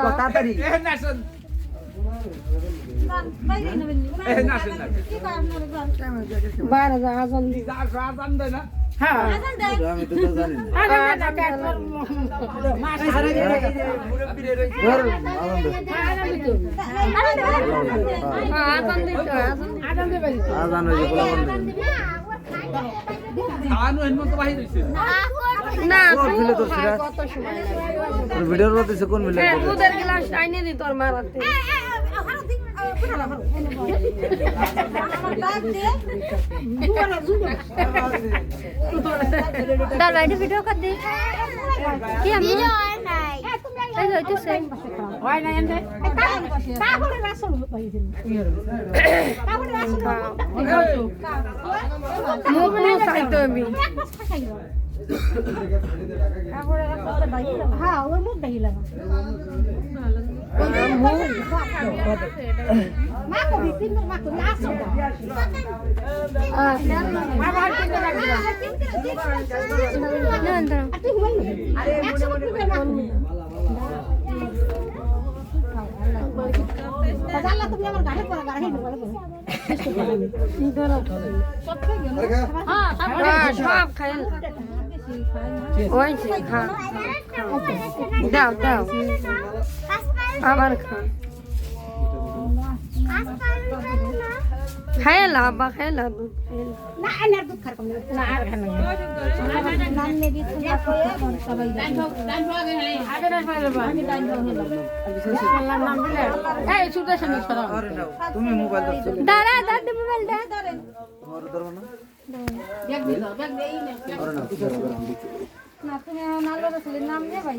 তাড়াতাড়ি ভিডিওর মধ্যে কোন মিলে দুধের গ্লাস আইনে দি তোর মারাতে দাও লাইট ভিডিও কর দে কি আমি নাই এই হইতো সেম হয় না এন্ড তাহলে রাসল হইছিল তাহলে রাসল মুখ চাইতো আমি হ্যাঁ ওর মুখ দেখিলা মা কো বিপিন মা কো আসো মা বাড়ি থেকে রাখলা না না তুই হুই আরে মনে মনে তাহলে তুমি আমার গাড়ি পড়া গাড়ি বলে হ্যাঁ সব খাইল ওই খা দাও দাও আবার খা খাইলা বা খাইলা দুধ না এনার দুধ খার কম না আর খানা নাম নে দি তুই কই সবাই ডান ভাগে নাই আগে না খাইলা বা আমি ডান ভাগে আল্লাহ নাম দিলে এই ছুটে সামনে সরা তুমি মোবাইল ধরছো দাঁড়া দাঁড়া মোবাইল দে তোমার ধরবো না ব্যাগ দি দাও ব্যাগ দেই না না তুমি নালো রসুলের নাম দে ভাই